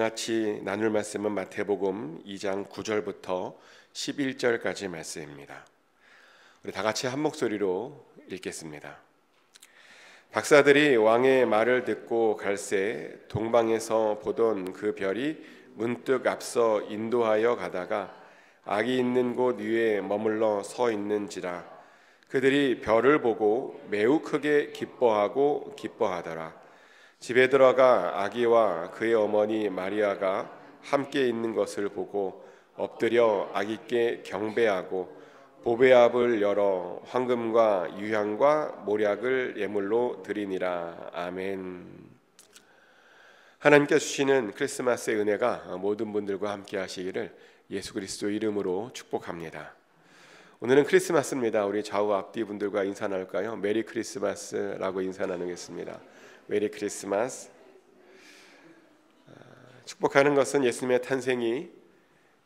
같이 나눌 말씀은 마태복음 2장 9절부터 11절까지 말씀입니다. 우리 다 같이 한 목소리로 읽겠습니다. 박사들이 왕의 말을 듣고 갈새 동방에서 보던 그 별이 문득 앞서 인도하여 가다가 악이 있는 곳 위에 머물러 서 있는지라. 그들이 별을 보고 매우 크게 기뻐하더라. 집에 들어가 아기와 그의 어머니 마리아가 함께 있는 것을 보고 엎드려 아기께 경배하고 보배압을 열어 황금과 유향과 모략을 예물로 드리니라. 아멘. 하나님께 주시는 크리스마스의 은혜가 모든 분들과 함께 하시기를 예수 그리스도 이름으로 축복합니다. 오늘은 크리스마스입니다. 우리 좌우 앞뒤 분들과 인사 나눌까요? 메리 크리스마스라고 인사 나누겠습니다. 메리 크리스마스. 축복하는 것은 예수님의 탄생이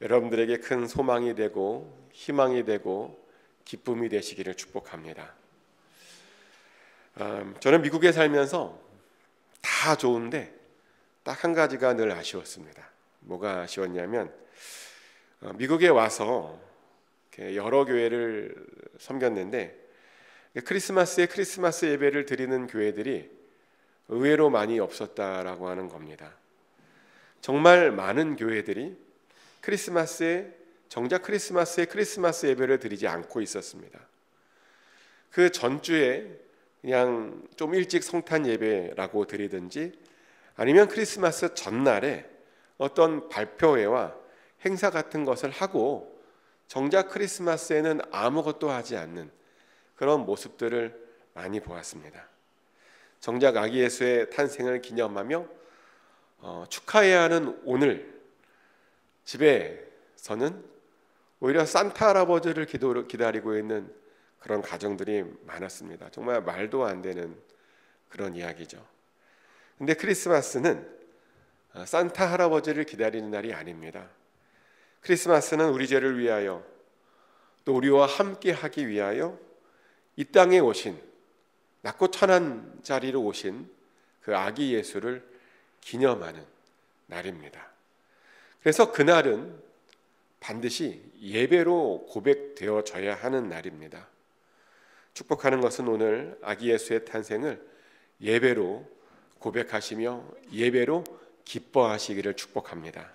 여러분들에게 큰 소망이 되고 희망이 되고 기쁨이 되시기를 축복합니다. 저는 미국에 살면서 다 좋은데 딱 한 가지가 늘 아쉬웠습니다. 뭐가 아쉬웠냐면 미국에 와서 여러 교회를 섬겼는데 크리스마스에 크리스마스 예배를 드리는 교회들이 의외로 많이 없었다라고 하는 겁니다. 정말 많은 교회들이 정작 크리스마스에 크리스마스 예배를 드리지 않고 있었습니다. 그 전주에 그냥 좀 일찍 성탄 예배라고 드리든지 아니면 크리스마스 전날에 어떤 발표회와 행사 같은 것을 하고 정작 크리스마스에는 아무것도 하지 않는 그런 모습들을 많이 보았습니다. 정작 아기 예수의 탄생을 기념하며 축하해야 하는 오늘 집에서는 오히려 산타 할아버지를 기다리고 있는 그런 가정들이 많았습니다. 정말 말도 안 되는 그런 이야기죠. 근데 크리스마스는 산타 할아버지를 기다리는 날이 아닙니다. 크리스마스는 우리 죄를 위하여 또 우리와 함께 하기 위하여 이 땅에 오신 낮고 천한 자리로 오신 그 아기 예수를 기념하는 날입니다. 그래서 그날은 반드시 예배로 고백되어져야 하는 날입니다. 축복하는 것은 오늘 아기 예수의 탄생을 예배로 고백하시며 예배로 기뻐하시기를 축복합니다.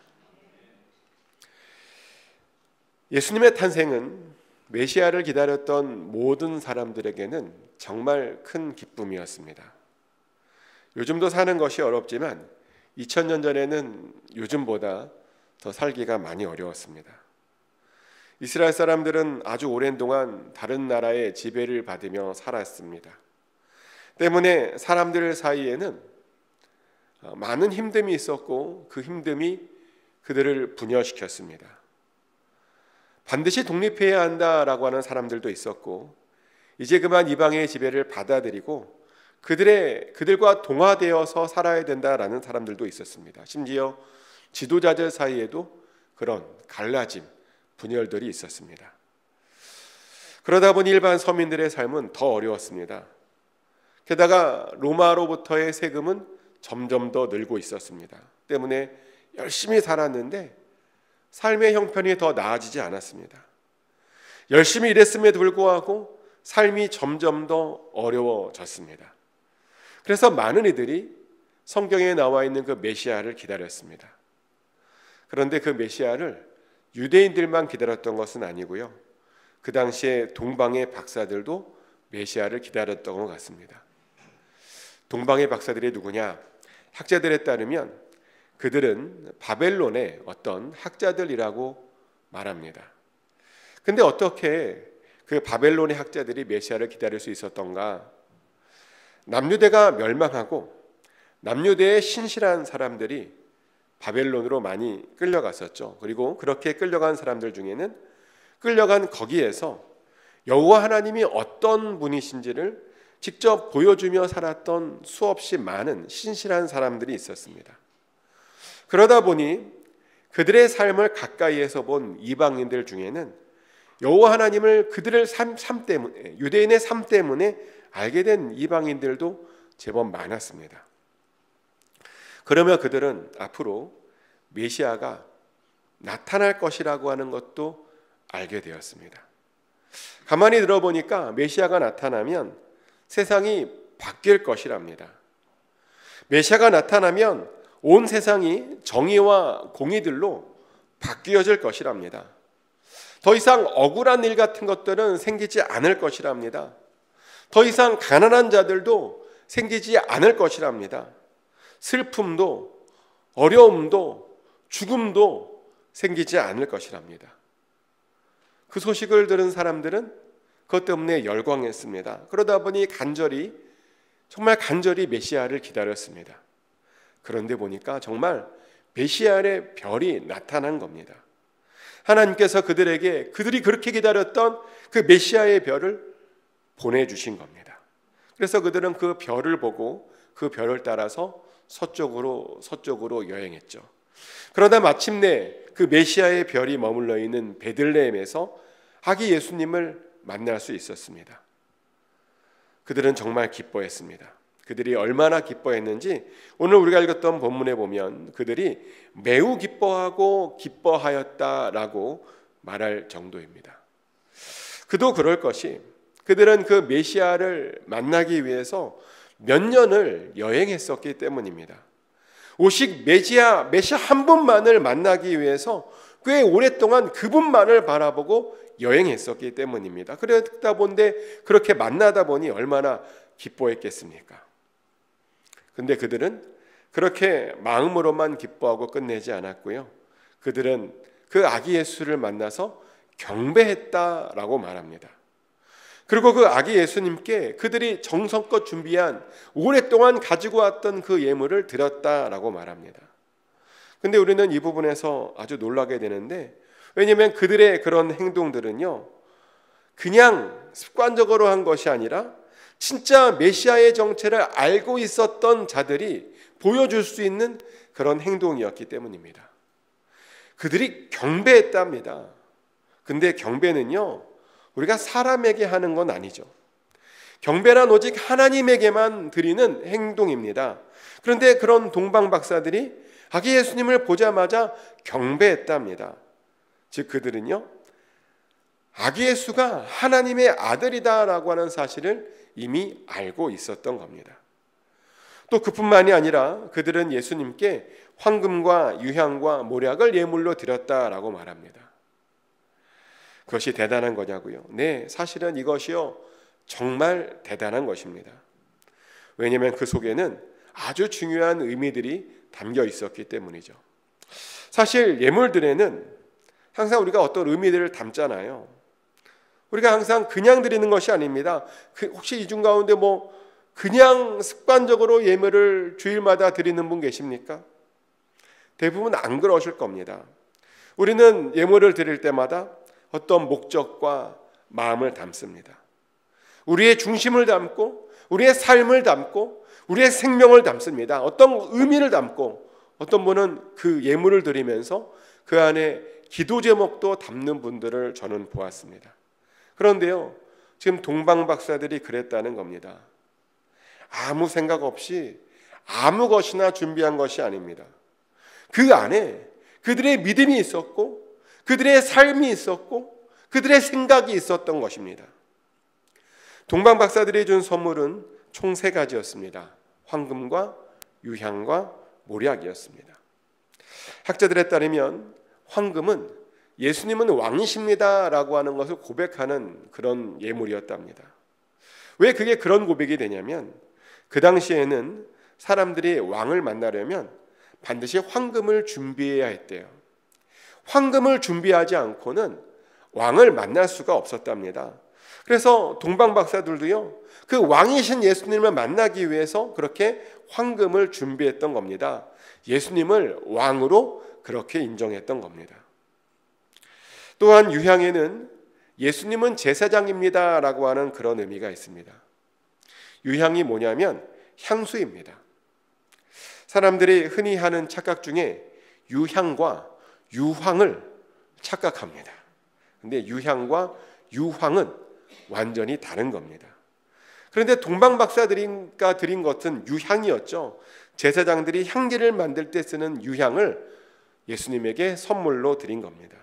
예수님의 탄생은 메시아를 기다렸던 모든 사람들에게는 정말 큰 기쁨이었습니다. 요즘도 사는 것이 어렵지만 2000년 전에는 요즘보다 더 살기가 많이 어려웠습니다. 이스라엘 사람들은 아주 오랜 동안 다른 나라의 지배를 받으며 살았습니다. 때문에 사람들 사이에는 많은 힘듦이 있었고 그 힘듦이 그들을 분열시켰습니다. 반드시 독립해야 한다라고 하는 사람들도 있었고 이제 그만 이방의 지배를 받아들이고 그들과 동화되어서 살아야 된다라는 사람들도 있었습니다. 심지어 지도자들 사이에도 그런 갈라짐, 분열들이 있었습니다. 그러다 보니 일반 서민들의 삶은 더 어려웠습니다. 게다가 로마로부터의 세금은 점점 더 늘고 있었습니다. 때문에 열심히 살았는데 삶의 형편이 더 나아지지 않았습니다. 열심히 일했음에도 불구하고 삶이 점점 더 어려워졌습니다. 그래서 많은 이들이 성경에 나와 있는 그 메시아를 기다렸습니다. 그런데 그 메시아를 유대인들만 기다렸던 것은 아니고요. 그 당시에 동방의 박사들도 메시아를 기다렸던 것 같습니다. 동방의 박사들이 누구냐? 학자들에 따르면 그들은 바벨론의 어떤 학자들이라고 말합니다. 근데 어떻게 그 바벨론의 학자들이 메시아를 기다릴 수 있었던가? 남유대가 멸망하고 남유대의 신실한 사람들이 바벨론으로 많이 끌려갔었죠. 그리고 그렇게 끌려간 사람들 중에는 끌려간 거기에서 여호와 하나님이 어떤 분이신지를 직접 보여주며 살았던 수없이 많은 신실한 사람들이 있었습니다. 그러다 보니 그들의 삶을 가까이에서 본 이방인들 중에는 여호와 하나님을 그들의 삶 때문에, 유대인의 삶 때문에 알게 된 이방인들도 제법 많았습니다. 그러며 그들은 앞으로 메시아가 나타날 것이라고 하는 것도 알게 되었습니다. 가만히 들어보니까 메시아가 나타나면 세상이 바뀔 것이랍니다. 메시아가 나타나면 온 세상이 정의와 공의들로 바뀌어질 것이랍니다. 더 이상 억울한 일 같은 것들은 생기지 않을 것이랍니다. 더 이상 가난한 자들도 생기지 않을 것이랍니다. 슬픔도 어려움도 죽음도 생기지 않을 것이랍니다. 그 소식을 들은 사람들은 그것 때문에 열광했습니다. 그러다 보니 정말 간절히 메시아를 기다렸습니다. 그런데 보니까 정말 메시아의 별이 나타난 겁니다. 하나님께서 그들이 그렇게 기다렸던 그 메시아의 별을 보내주신 겁니다. 그래서 그들은 그 별을 보고 그 별을 따라서 서쪽으로 여행했죠. 그러다 마침내 그 메시아의 별이 머물러 있는 베들레헴에서 아기 예수님을 만날 수 있었습니다. 그들은 정말 기뻐했습니다. 그들이 얼마나 기뻐했는지 오늘 우리가 읽었던 본문에 보면 그들이 매우 기뻐하고 기뻐하였다라고 말할 정도입니다. 그도 그럴 것이 그들은 그 메시아를 만나기 위해서 몇 년을 여행했었기 때문입니다. 오직 메시아 한 분만을 만나기 위해서 꽤 오랫동안 그분만을 바라보고 여행했었기 때문입니다. 그러다 본데 그렇게 만나다 보니 얼마나 기뻐했겠습니까? 근데 그들은 그렇게 마음으로만 기뻐하고 끝내지 않았고요. 그들은 그 아기 예수를 만나서 경배했다라고 말합니다. 그리고 그 아기 예수님께 그들이 정성껏 준비한 오랫동안 가지고 왔던 그 예물을 드렸다라고 말합니다. 근데 우리는 이 부분에서 아주 놀라게 되는데, 왜냐하면 그들의 그런 행동들은요, 그냥 습관적으로 한 것이 아니라 진짜 메시아의 정체를 알고 있었던 자들이 보여줄 수 있는 그런 행동이었기 때문입니다. 그들이 경배했답니다. 근데 경배는요, 우리가 사람에게 하는 건 아니죠. 경배란 오직 하나님에게만 드리는 행동입니다. 그런데 그런 동방 박사들이 아기 예수님을 보자마자 경배했답니다. 즉 그들은요, 아기 예수가 하나님의 아들이다라고 하는 사실을 이미 알고 있었던 겁니다. 또 그뿐만이 아니라 그들은 예수님께 황금과 유향과 모략을 예물로 드렸다라고 말합니다. 그것이 대단한 거냐고요? 네, 사실은 이것이요 정말 대단한 것입니다. 왜냐하면 그 속에는 아주 중요한 의미들이 담겨 있었기 때문이죠. 사실 예물들에는 항상 우리가 어떤 의미들을 담잖아요. 우리가 항상 그냥 드리는 것이 아닙니다. 혹시 이 중 가운데 그냥 습관적으로 예물을 주일마다 드리는 분 계십니까? 대부분 안 그러실 겁니다. 우리는 예물을 드릴 때마다 어떤 목적과 마음을 담습니다. 우리의 중심을 담고 우리의 삶을 담고 우리의 생명을 담습니다. 어떤 의미를 담고 어떤 분은 그 예물을 드리면서 그 안에 기도 제목도 담는 분들을 저는 보았습니다. 그런데요, 지금 동방 박사들이 그랬다는 겁니다. 아무 생각 없이 아무 것이나 준비한 것이 아닙니다. 그 안에 그들의 믿음이 있었고 그들의 삶이 있었고 그들의 생각이 있었던 것입니다. 동방 박사들이 준 선물은 총 3가지였습니다. 황금과 유향과 모략이었습니다. 학자들에 따르면 황금은 예수님은 왕이십니다 라고 하는 것을 고백하는 그런 예물이었답니다. 왜 그게 그런 고백이 되냐면 그 당시에는 사람들이 왕을 만나려면 반드시 황금을 준비해야 했대요. 황금을 준비하지 않고는 왕을 만날 수가 없었답니다. 그래서 동방 박사들도요, 그 왕이신 예수님을 만나기 위해서 그렇게 황금을 준비했던 겁니다. 예수님을 왕으로 그렇게 인정했던 겁니다. 또한 유향에는 예수님은 제사장입니다 라고 하는 그런 의미가 있습니다. 유향이 뭐냐면 향수입니다. 사람들이 흔히 하는 착각 중에 유향과 유황을 착각합니다. 근데 유향과 유황은 완전히 다른 겁니다. 그런데 동방 박사들이가 드린 것은 유향이었죠. 제사장들이 향기를 만들 때 쓰는 유향을 예수님에게 선물로 드린 겁니다.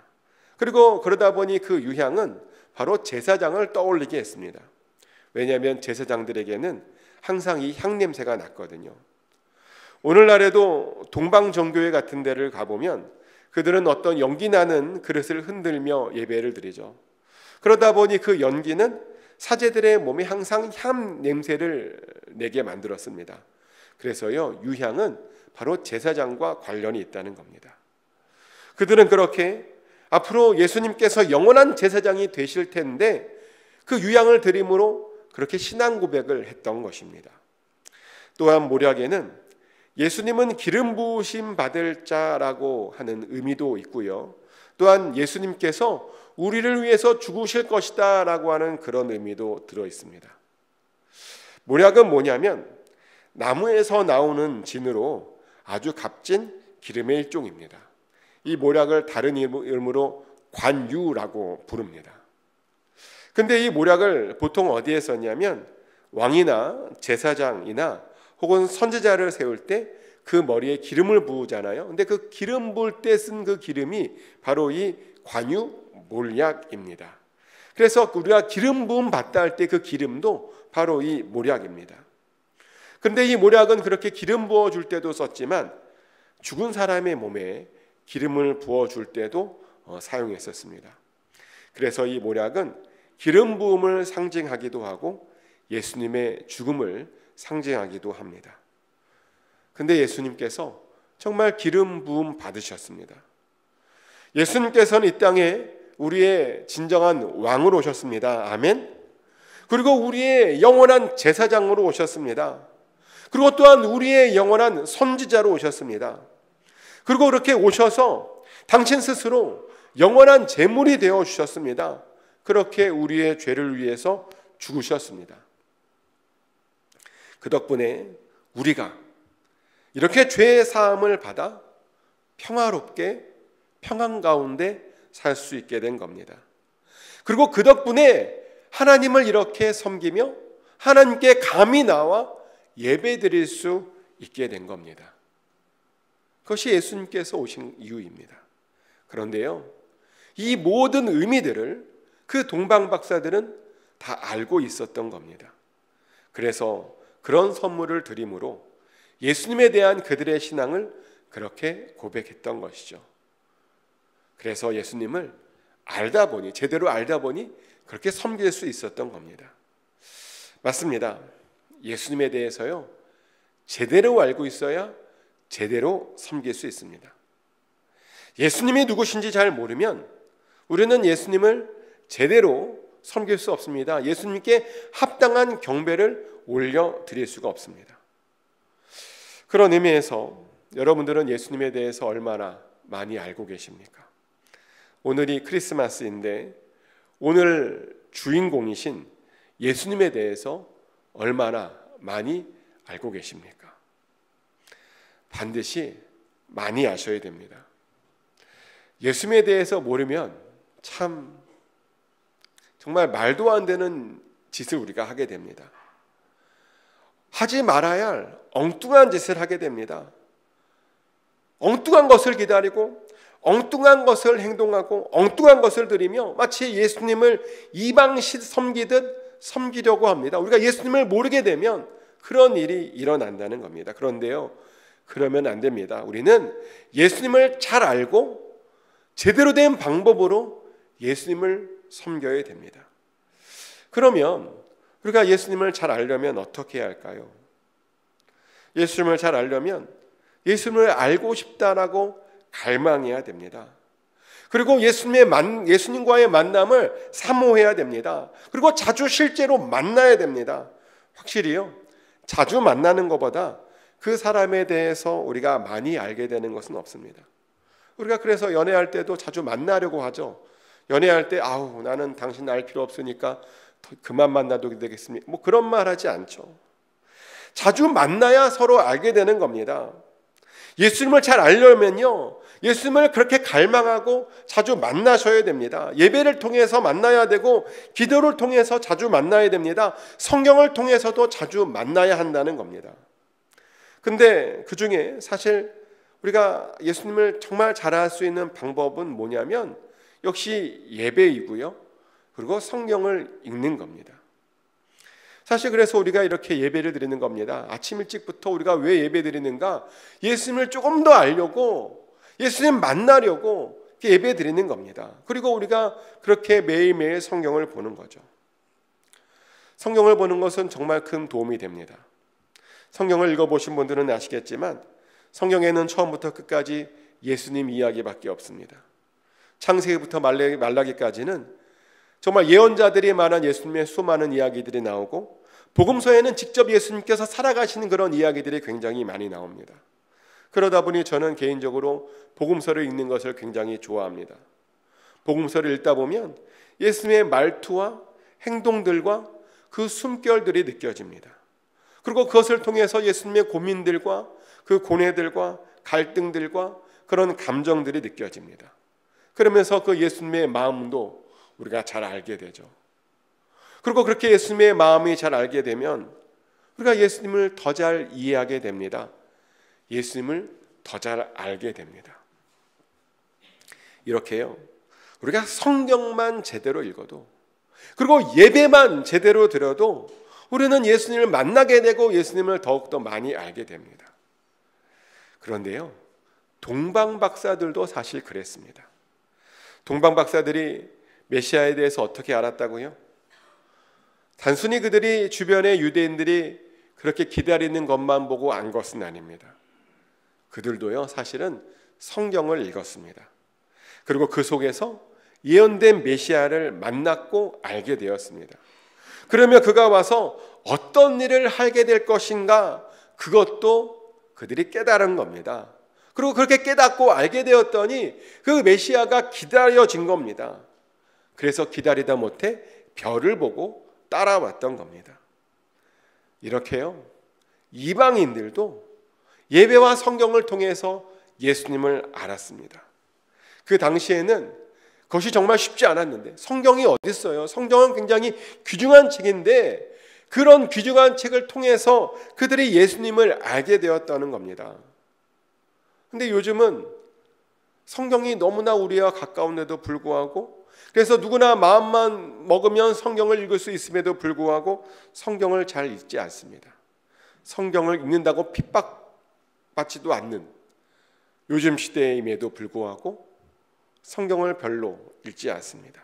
그리고 그러다 보니 그 유향은 바로 제사장을 떠올리게 했습니다. 왜냐하면 제사장들에게는 항상 이 향 냄새가 났거든요. 오늘날에도 동방정교회 같은 데를 가보면 그들은 어떤 연기 나는 그릇을 흔들며 예배를 드리죠. 그러다 보니 그 연기는 사제들의 몸에 항상 향 냄새를 내게 만들었습니다. 그래서요, 유향은 바로 제사장과 관련이 있다는 겁니다. 그들은 그렇게 앞으로 예수님께서 영원한 제사장이 되실 텐데 그 유향을 드림으로 그렇게 신앙 고백을 했던 것입니다. 또한 모략에는 예수님은 기름 부으심 받을 자라고 하는 의미도 있고요. 또한 예수님께서 우리를 위해서 죽으실 것이다 라고 하는 그런 의미도 들어 있습니다. 모략은 뭐냐면 나무에서 나오는 진으로 아주 값진 기름의 일종입니다. 이 모략을 다른 이름으로 관유라고 부릅니다. 근데 이 모략을 보통 어디에 썼냐면 왕이나 제사장이나 혹은 선지자를 세울 때 그 머리에 기름을 부으잖아요. 근데 그 기름 부을 때 쓴 그 기름이 바로 이 관유 몰약입니다. 그래서 우리가 기름 부음 받다 할 때 그 기름도 바로 이 모략입니다. 근데 이 모략은 그렇게 기름 부어 줄 때도 썼지만 죽은 사람의 몸에 기름을 부어 줄 때도 사용했었습니다. 그래서 이 모략은 기름 부음을 상징하기도 하고 예수님의 죽음을 상징하기도 합니다. 근데 예수님께서 정말 기름 부음 받으셨습니다. 예수님께서는 이 땅에 우리의 진정한 왕으로 오셨습니다. 아멘. 그리고 우리의 영원한 제사장으로 오셨습니다. 그리고 또한 우리의 영원한 선지자로 오셨습니다. 그리고 그렇게 오셔서 당신 스스로 영원한 제물이 되어 주셨습니다. 그렇게 우리의 죄를 위해서 죽으셨습니다. 그 덕분에 우리가 이렇게 죄의 사함을 받아 평화롭게 평안 가운데 살 수 있게 된 겁니다. 그리고 그 덕분에 하나님을 이렇게 섬기며 하나님께 감히 나와 예배드릴 수 있게 된 겁니다. 그것이 예수님께서 오신 이유입니다. 그런데요, 이 모든 의미들을 그 동방 박사들은 다 알고 있었던 겁니다. 그래서 그런 선물을 드림으로 예수님에 대한 그들의 신앙을 그렇게 고백했던 것이죠. 그래서 예수님을 알다 보니, 제대로 알다 보니 그렇게 섬길 수 있었던 겁니다. 맞습니다. 예수님에 대해서요, 제대로 알고 있어야 제대로 섬길 수 있습니다. 예수님이 누구신지 잘 모르면 우리는 예수님을 제대로 섬길 수 없습니다. 예수님께 합당한 경배를 올려드릴 수가 없습니다. 그런 의미에서 여러분들은 예수님에 대해서 얼마나 많이 알고 계십니까? 오늘이 크리스마스인데 오늘 주인공이신 예수님에 대해서 얼마나 많이 알고 계십니까? 반드시 많이 아셔야 됩니다. 예수님에 대해서 모르면 참 정말 말도 안 되는 짓을 우리가 하게 됩니다. 하지 말아야 할 엉뚱한 짓을 하게 됩니다. 엉뚱한 것을 기다리고 엉뚱한 것을 행동하고 엉뚱한 것을 드리며 마치 예수님을 이방식 섬기듯 섬기려고 합니다. 우리가 예수님을 모르게 되면 그런 일이 일어난다는 겁니다. 그런데요, 그러면 안 됩니다. 우리는 예수님을 잘 알고 제대로 된 방법으로 예수님을 섬겨야 됩니다. 그러면 우리가 예수님을 잘 알려면 어떻게 해야 할까요? 예수님을 잘 알려면 예수님을 알고 싶다라고 갈망해야 됩니다. 그리고 예수님과의 만남을 사모해야 됩니다. 그리고 자주 실제로 만나야 됩니다. 확실히요, 자주 만나는 것보다 그 사람에 대해서 우리가 많이 알게 되는 것은 없습니다. 우리가 그래서 연애할 때도 자주 만나려고 하죠. 연애할 때 나는 당신 알 필요 없으니까 그만 만나도 되겠습니까? 뭐 그런 말 하지 않죠. 자주 만나야 서로 알게 되는 겁니다. 예수님을 잘 알려면요, 예수님을 그렇게 갈망하고 자주 만나셔야 됩니다. 예배를 통해서 만나야 되고 기도를 통해서 자주 만나야 됩니다. 성경을 통해서도 자주 만나야 한다는 겁니다. 근데 그 중에 사실 우리가 예수님을 정말 잘 알 수 있는 방법은 뭐냐면 역시 예배이고요. 그리고 성경을 읽는 겁니다. 사실 그래서 우리가 이렇게 예배를 드리는 겁니다. 아침 일찍부터 우리가 왜 예배 드리는가? 예수님을 조금 더 알려고, 예수님 만나려고 예배 드리는 겁니다. 그리고 우리가 그렇게 매일매일 성경을 보는 거죠. 성경을 보는 것은 정말 큰 도움이 됩니다. 성경을 읽어보신 분들은 아시겠지만 성경에는 처음부터 끝까지 예수님 이야기밖에 없습니다. 창세기부터 말라기까지는 정말 예언자들이 말한 예수님의 수많은 이야기들이 나오고, 복음서에는 직접 예수님께서 살아가시는 그런 이야기들이 굉장히 많이 나옵니다. 그러다 보니 저는 개인적으로 복음서를 읽는 것을 굉장히 좋아합니다. 복음서를 읽다 보면 예수님의 말투와 행동들과 그 숨결들이 느껴집니다. 그리고 그것을 통해서 예수님의 고민들과 그 고뇌들과 갈등들과 그런 감정들이 느껴집니다. 그러면서 그 예수님의 마음도 우리가 잘 알게 되죠. 그리고 그렇게 예수님의 마음이 잘 알게 되면 우리가 예수님을 더 잘 이해하게 됩니다. 예수님을 더 잘 알게 됩니다. 이렇게요, 우리가 성경만 제대로 읽어도, 그리고 예배만 제대로 드려도 우리는 예수님을 만나게 되고 예수님을 더욱더 많이 알게 됩니다. 그런데요, 동방박사들도 사실 그랬습니다. 동방박사들이 메시아에 대해서 어떻게 알았다고요? 단순히 그들이 주변의 유대인들이 그렇게 기다리는 것만 보고 안 것은 아닙니다. 그들도요, 사실은 성경을 읽었습니다. 그리고 그 속에서 예언된 메시아를 만났고 알게 되었습니다. 그러면 그가 와서 어떤 일을 하게 될 것인가, 그것도 그들이 깨달은 겁니다. 그리고 그렇게 깨닫고 알게 되었더니 그 메시아가 기다려진 겁니다. 그래서 기다리다 못해 별을 보고 따라왔던 겁니다. 이렇게요, 이방인들도 예배와 성경을 통해서 예수님을 알았습니다. 그 당시에는 그것이 정말 쉽지 않았는데, 성경이 어디 있어요? 성경은 굉장히 귀중한 책인데 그런 귀중한 책을 통해서 그들이 예수님을 알게 되었다는 겁니다. 근데 요즘은 성경이 너무나 우리와 가까운데도 불구하고, 그래서 누구나 마음만 먹으면 성경을 읽을 수 있음에도 불구하고 성경을 잘 읽지 않습니다. 성경을 읽는다고 핍박받지도 않는 요즘 시대임에도 불구하고 성경을 별로 읽지 않습니다.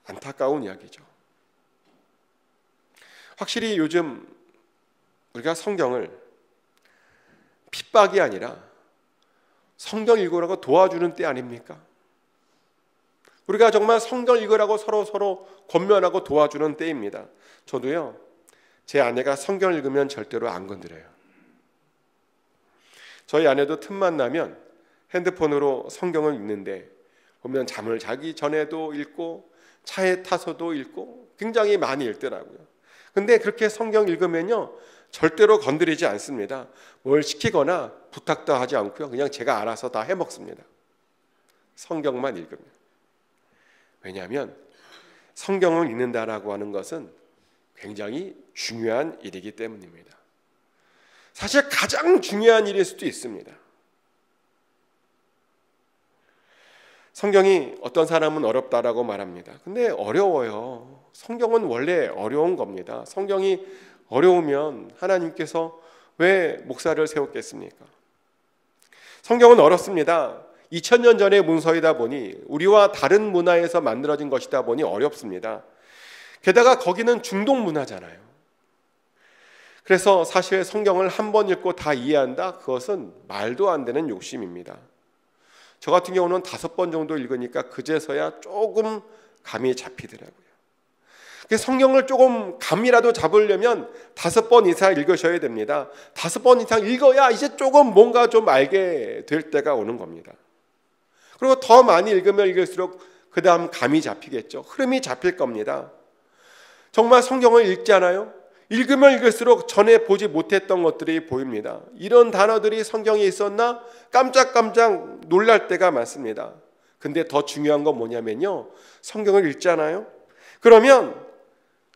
안타까운 이야기죠. 확실히 요즘 우리가 성경을 핍박이 아니라 성경 읽으라고 도와주는 때 아닙니까? 우리가 정말 성경 읽으라고 서로 권면하고 도와주는 때입니다. 저도요, 제 아내가 성경을 읽으면 절대로 안 건드려요. 저희 아내도 틈만 나면 핸드폰으로 성경을 읽는데, 보면 잠을 자기 전에도 읽고 차에 타서도 읽고 굉장히 많이 읽더라고요. 근데 그렇게 성경 읽으면요, 절대로 건드리지 않습니다. 뭘 시키거나 부탁도 하지 않고요, 그냥 제가 알아서 다 해먹습니다. 성경만 읽으면. 왜냐하면 성경을 읽는다라고 하는 것은 굉장히 중요한 일이기 때문입니다. 사실 가장 중요한 일일 수도 있습니다. 성경이 어떤 사람은 어렵다라고 말합니다. 근데 어려워요. 성경은 원래 어려운 겁니다. 성경이 어려우면 하나님께서 왜 목사를 세웠겠습니까? 성경은 어렵습니다. 2000년 전의 문서이다 보니, 우리와 다른 문화에서 만들어진 것이다 보니 어렵습니다. 게다가 거기는 중동 문화잖아요. 그래서 사실 성경을 한 번 읽고 다 이해한다? 그것은 말도 안 되는 욕심입니다. 저 같은 경우는 5번 정도 읽으니까 그제서야 조금 감이 잡히더라고요. 성경을 조금 감이라도 잡으려면 5번 이상 읽으셔야 됩니다. 5번 이상 읽어야 이제 조금 뭔가 좀 알게 될 때가 오는 겁니다. 그리고 더 많이 읽으면 읽을수록 그 다음 감이 잡히겠죠. 흐름이 잡힐 겁니다. 정말 성경을 읽잖아요. 읽으면 읽을수록 전에 보지 못했던 것들이 보입니다. 이런 단어들이 성경에 있었나? 깜짝깜짝 놀랄 때가 많습니다. 근데 더 중요한 건 뭐냐면요, 성경을 읽잖아요. 그러면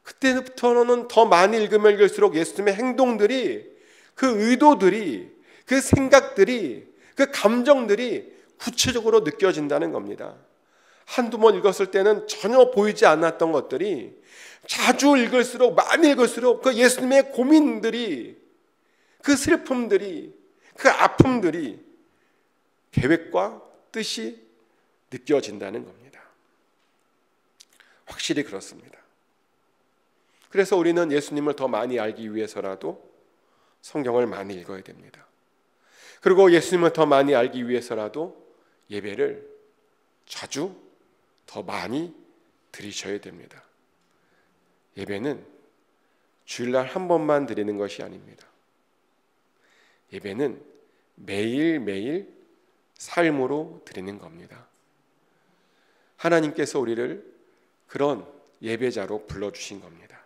그때부터는 더 많이 읽으면 읽을수록 예수님의 행동들이, 그 의도들이, 그 생각들이, 그 감정들이 구체적으로 느껴진다는 겁니다. 한두 번 읽었을 때는 전혀 보이지 않았던 것들이 자주 읽을수록, 많이 읽을수록 그 예수님의 고민들이, 그 슬픔들이, 그 아픔들이 계획과 뜻이 느껴진다는 겁니다. 확실히 그렇습니다. 그래서 우리는 예수님을 더 많이 알기 위해서라도 성경을 많이 읽어야 됩니다. 그리고 예수님을 더 많이 알기 위해서라도 예배를 자주 더 많이 드리셔야 됩니다. 예배는 주일날 한 번만 드리는 것이 아닙니다. 예배는 매일매일 삶으로 드리는 겁니다. 하나님께서 우리를 그런 예배자로 불러주신 겁니다.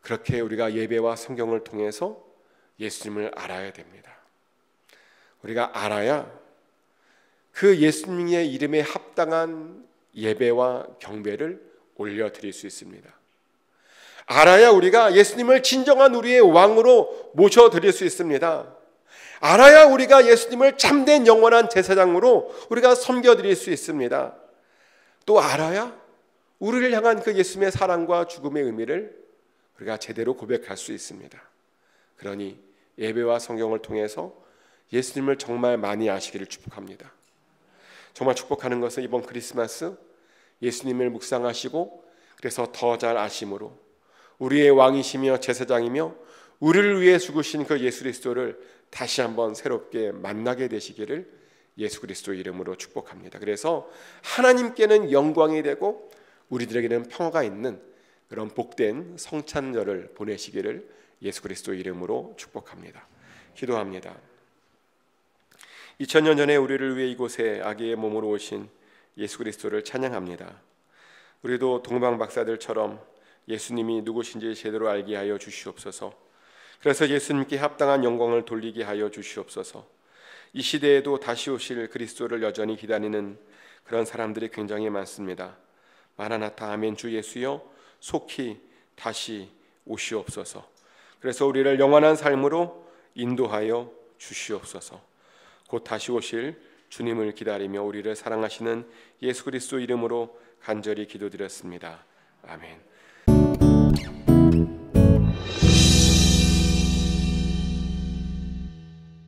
그렇게 우리가 예배와 성경을 통해서 예수님을 알아야 됩니다. 우리가 알아야 그 예수님의 이름에 합당한 예배와 경배를 올려드릴 수 있습니다. 알아야 우리가 예수님을 진정한 우리의 왕으로 모셔드릴 수 있습니다. 알아야 우리가 예수님을 참된 영원한 제사장으로 우리가 섬겨드릴 수 있습니다. 또 알아야 우리를 향한 그 예수님의 사랑과 죽음의 의미를 우리가 제대로 고백할 수 있습니다. 그러니 예배와 성경을 통해서 예수님을 정말 많이 아시기를 축복합니다. 정말 축복하는 것은 이번 크리스마스 예수님을 묵상하시고 그래서 더 잘 아심으로 우리의 왕이시며 제사장이며 우리를 위해 죽으신 그 예수 그리스도를 다시 한번 새롭게 만나게 되시기를 예수 그리스도 이름으로 축복합니다. 그래서 하나님께는 영광이 되고 우리들에게는 평화가 있는 그런 복된 성찬절을 보내시기를 예수 그리스도 이름으로 축복합니다. 기도합니다. 2000년 전에 우리를 위해 이곳에 아기의 몸으로 오신 예수 그리스도를 찬양합니다. 우리도 동방 박사들처럼 예수님이 누구신지 제대로 알게 하여 주시옵소서. 그래서 예수님께 합당한 영광을 돌리게 하여 주시옵소서. 이 시대에도 다시 오실 그리스도를 여전히 기다리는 그런 사람들이 굉장히 많습니다. 마라나타 아멘 주 예수여 속히 다시 오시옵소서. 그래서 우리를 영원한 삶으로 인도하여 주시옵소서. 곧 다시 오실 주님을 기다리며 우리를 사랑하시는 예수 그리스도 이름으로 간절히 기도드렸습니다. 아멘.